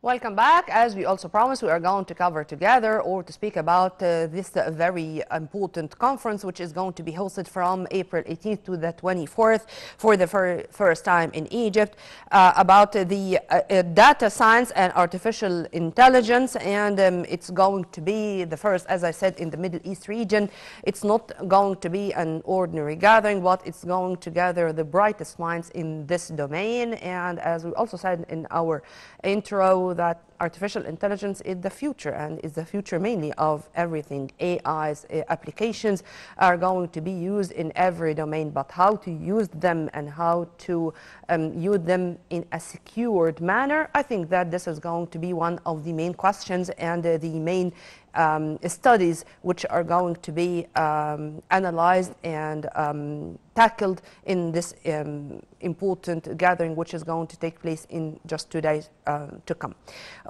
Welcome back. As we also promised, we are going to cover together or to speak about this very important conference, which is going to be hosted from April 18th to the 24th for the first time in Egypt, about the data science and artificial intelligence. And it's going to be the first, as I said, in the Middle East region. It's not going to be an ordinary gathering, but it's going to gather the brightest minds in this domain. And as we also said in our intro, that artificial intelligence is the future, and is the future mainly of everything. AI's applications are going to be used in every domain, but how to use them and how to use them in a secured manner, I think that this is going to be one of the main questions and the main studies which are going to be analyzed and tackled in this important gathering, which is going to take place in just 2 days to come.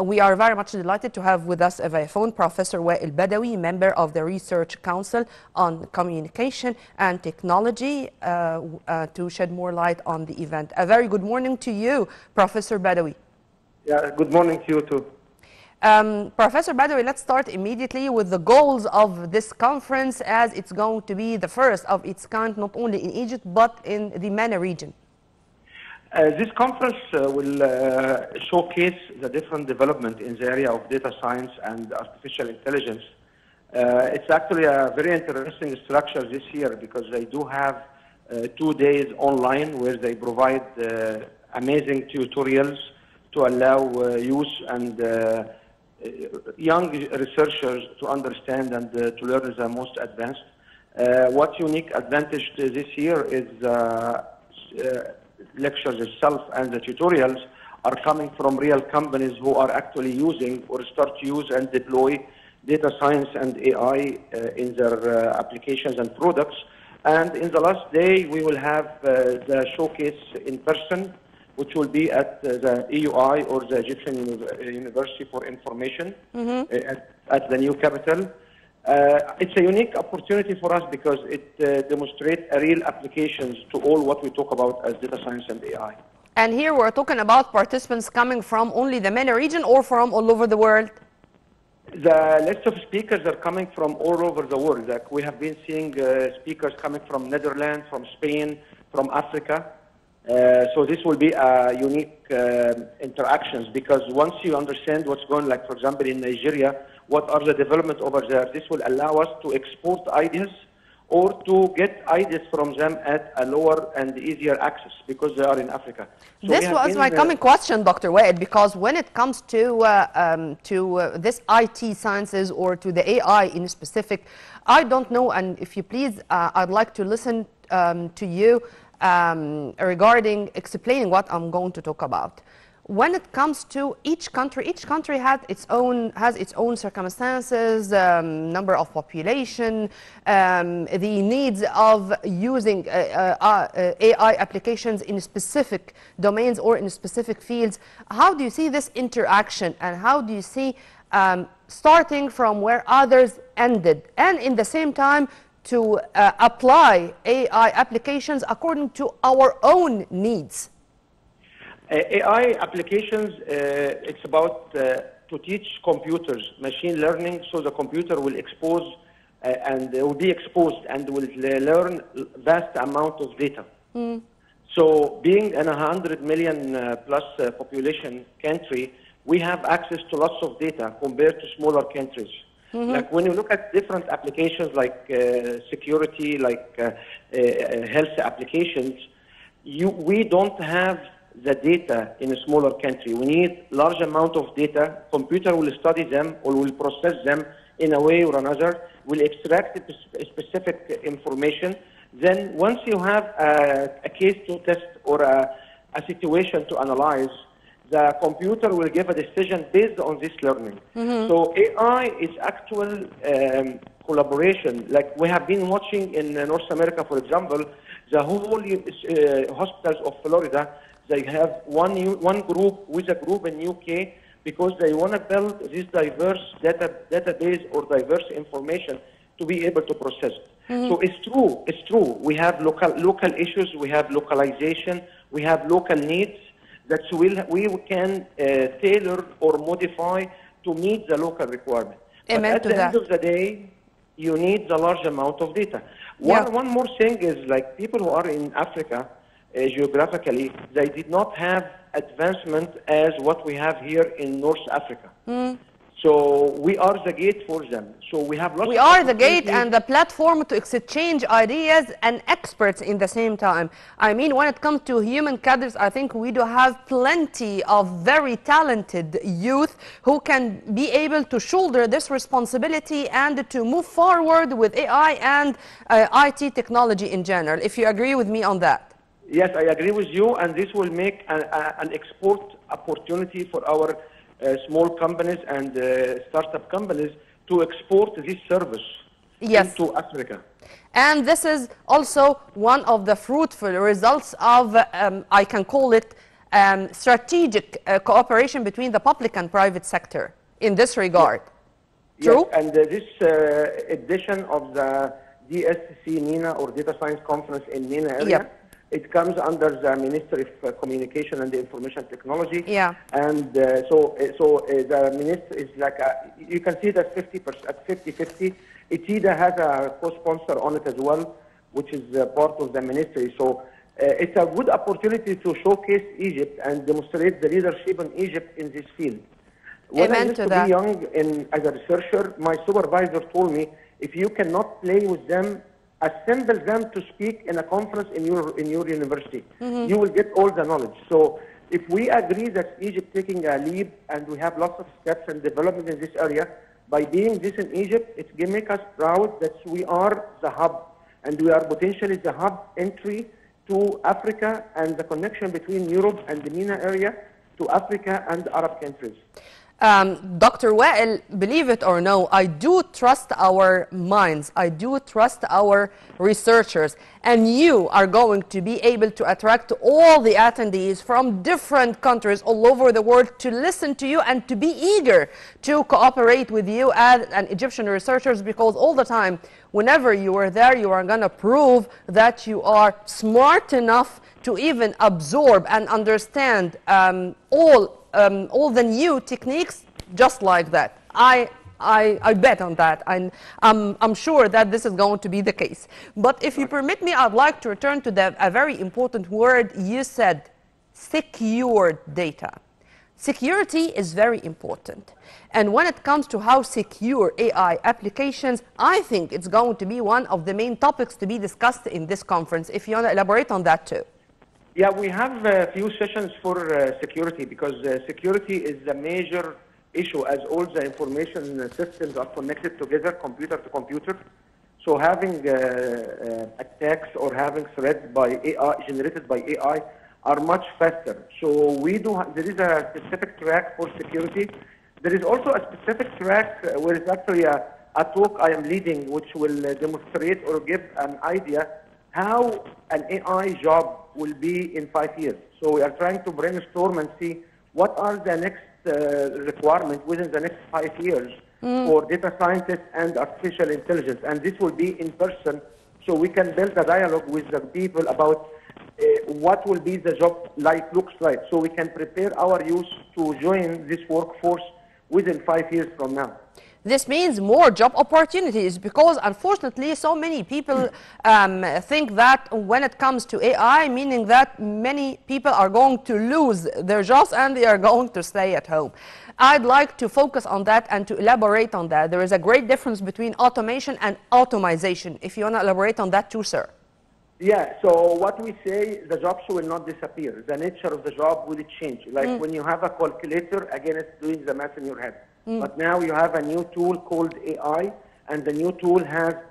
We are very much delighted to have with us via phone Professor Wael Badawy, member of the Research Council on Communication and Technology, to shed more light on the event. A very good morning to you, Professor Badawy. Yeah, good morning to you too. Professor Badawy, let's start immediately with the goals of this conference, as it's going to be the first of its kind, not only in Egypt, but in the MENA region. This conference will showcase the different development in the area of data science and artificial intelligence. It's actually a very interesting structure this year because they do have 2 days online where they provide amazing tutorials to allow youth and young researchers to understand and to learn the most advanced. What unique advantage this year is lectures itself and the tutorials are coming from real companies who are actually using or start to use and deploy data science and AI in their applications and products. And in the last day, we will have the showcase in person, which will be at the EUI, or the Egyptian University for Information, at the new capital. It's a unique opportunity for us because it demonstrates real applications to all what we talk about as data science and AI. And here we're talking about participants coming from only the MENA region or from all over the world? The list of speakers are coming from all over the world. Like we have been seeing speakers coming from Netherlands, from Spain, from Africa. So this will be a unique interactions, because once you understand what's going on, like for example in Nigeria, what are the developments over there, this will allow us to export ideas or to get ideas from them at a lower and easier access because they are in Africa. So this was my coming question, Dr. Wael, because when it comes to this IT sciences or to the AI in specific, I don't know, and if you please, I'd like to listen to you regarding explaining what I'm going to talk about. When it comes to each country has its own circumstances, number of population, the needs of using AI applications in specific domains or in specific fields. How do you see this interaction, and how do you see starting from where others ended, and in the same time to apply AI applications according to our own needs? AI applications, it's about to teach computers machine learning, so the computer will expose and will be exposed and will learn vast amount of data. So being in 100 million plus population country, we have access to lots of data compared to smaller countries. Like when you look at different applications like security, like health applications, we don't have the data in a smaller country. We need large amount of data. Computer will study them or will process them in a way or another, will extract specific information. Then once you have a case to test or a situation to analyze, the computer will give a decision based on this learning. So AI is actual collaboration. Like we have been watching in North America, for example, the whole hospitals of Florida, they have one group with a group in UK because they want to build this diverse database or diverse information to be able to process. So it's true. We have local issues. We have localization. We have local needs. that we can tailor or modify to meet the local requirement. But Amen at to the that. end of the day, you need the large amount of data. Yeah. One more thing is, like, people who are in Africa, geographically, they did not have advancement as what we have here in North Africa. So we are the gate for them. So we have lots We of are the gate opportunities. and the platform to exchange ideas and experts in the same time. I mean, when it comes to human cadres, I think we do have plenty of very talented youth who can be able to shoulder this responsibility and to move forward with AI and IT technology in general, if you agree with me on that. Yes, I agree with you, and this will make an export opportunity for our small companies and startup companies to export this service into Africa. And this is also one of the fruitful results of, I can call it, strategic cooperation between the public and private sector in this regard. Yes. True? Yes, and this edition of the DSC MENA, or Data Science Conference in MENA area, it comes under the Ministry of Communication and Information Technology. Yeah. And so the minister is like, you can see that 50%, at 50-50. ITIDA has a co-sponsor on it as well, which is part of the ministry. So it's a good opportunity to showcase Egypt and demonstrate the leadership in Egypt in this field. When I used to be young as a researcher, my supervisor told me, if you cannot play with them, assemble them to speak in a conference in your university. You will get all the knowledge. So if we agree that Egypt taking a leap and we have lots of steps and development in this area, by doing this in Egypt, it will make us proud that we are the hub, and we are potentially the hub entry to Africa and the connection between Europe and the MENA area to Africa and Arab countries. Dr. Wael, believe it or no, I do trust our minds. I do trust our researchers. And you are going to be able to attract all the attendees from different countries all over the world to listen to you and to be eager to cooperate with you as an Egyptian researchers, because all the time, whenever you are there, you are going to prove that you are smart enough to even absorb and understand all the new techniques just like that. I bet on that. I'm sure that this is going to be the case. But if you permit me, I'd like to return to a very important word you said, secured data. Security is very important. And when it comes to how secure AI applications, I think it's going to be one of the main topics to be discussed in this conference. If you want to elaborate on that too. Yeah, we have a few sessions for security, because security is a major issue as all the information systems are connected together, computer to computer. So having attacks or having threats by AI, generated by AI, are much faster. So there is a specific track for security. There is also a specific track where it's actually a talk I am leading, which will demonstrate or give an idea how an AI job will be in 5 years. So we are trying to brainstorm and see what are the next requirements within the next 5 years for data scientists and artificial intelligence. And this will be in person, so we can build a dialogue with the people about what will be the job looks like, so we can prepare our youth to join this workforce within 5 years from now. This means more job opportunities, because unfortunately so many people think that when it comes to AI, meaning that many people are going to lose their jobs and they are going to stay at home. I'd like to focus on that and to elaborate on that. There is a great difference between automation and automation. If you want to elaborate on that too, sir. Yeah, so what we say, the jobs will not disappear. The nature of the job will change. Like when you have a calculator, again, it's doing the math in your head. But now you have a new tool called AI, and the new tool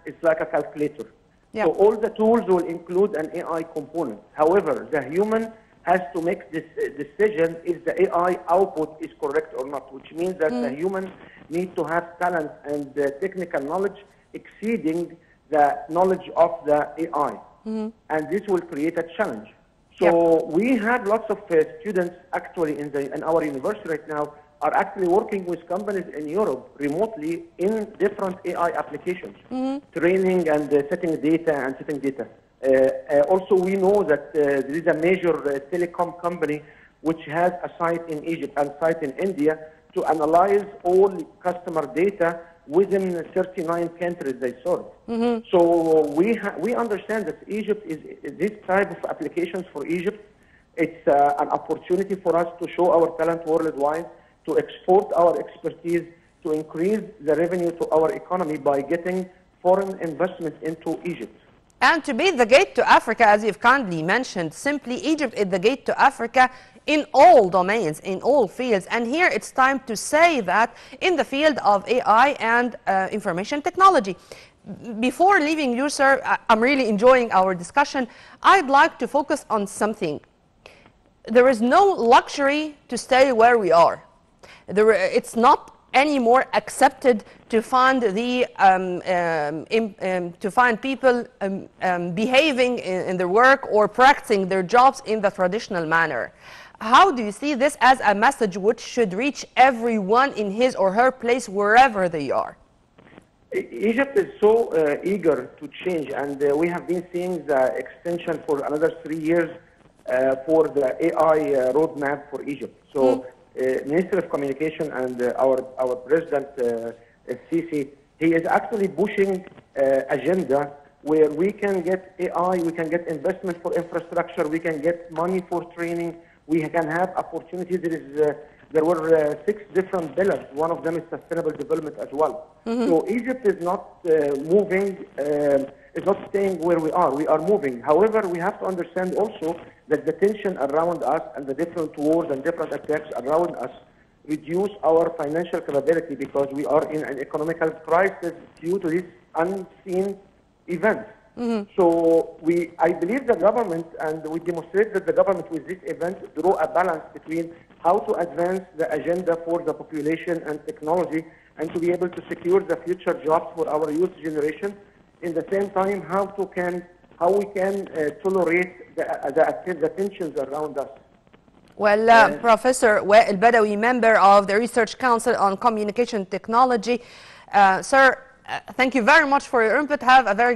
it's like a calculator. Yeah. So all the tools will include an AI component. However, the human has to make this decision if the AI output is correct or not, which means that the human needs to have talent and technical knowledge exceeding the knowledge of the AI. And this will create a challenge. So we have lots of students actually in our university right now are actually working with companies in Europe remotely in different AI applications, training and setting data. Also, we know that there is a major telecom company which has a site in Egypt and site in India, to analyze all customer data within 39 countries they serve. So we understand that Egypt is this type of applications for Egypt. It's an opportunity for us to show our talent worldwide, to export our expertise, to increase the revenue to our economy by getting foreign investment into Egypt. And to be the gate to Africa, as you've kindly mentioned, simply Egypt is the gate to Africa in all domains, in all fields. And here it's time to say that in the field of AI and information technology. Before leaving you, sir, I'm really enjoying our discussion. I'd like to focus on something. There is no luxury to stay where we are. It's not anymore accepted to find the people behaving in their work or practicing their jobs in the traditional manner. How do you see this as a message which should reach everyone in his or her place wherever they are? Egypt is so eager to change, and we have been seeing the extension for another 3 years for the AI roadmap for Egypt. So Minister of Communication and our President Sisi, he is actually pushing agenda where we can get AI, we can get investment for infrastructure, we can get money for training, we can have opportunities. There were 6 different pillars. One of them is sustainable development as well. So Egypt is not moving, is not staying where we are. We are moving. However, we have to understand also that the tension around us and the different wars and different attacks around us reduce our financial capability because we are in an economical crisis due to this unseen event. So I believe the government, and we demonstrate that the government with this event draw a balance between how to advance the agenda for the population and technology and to be able to secure the future jobs for our youth generation. In the same time, how we can tolerate the tensions around us. Well, Professor Wael Badawy, member of the Research Council on Communication Technology. Sir, thank you very much for your input. Have a very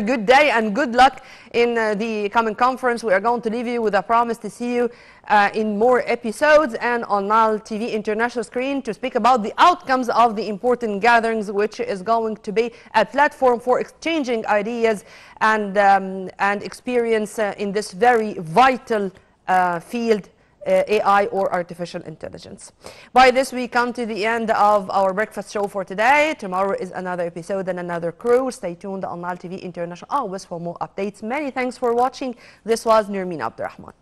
good day and good luck in the coming conference. We are going to leave you with a promise to see you in more episodes and on Nile TV international screen to speak about the outcomes of the important gatherings, which is going to be a platform for exchanging ideas and experience in this very vital field, AI or artificial intelligence. By this, we come to the end of our breakfast show for today. Tomorrow is another episode and another crew. Stay tuned on Nile TV International always for more updates. Many thanks for watching. This was Nirmeen Abdurrahman.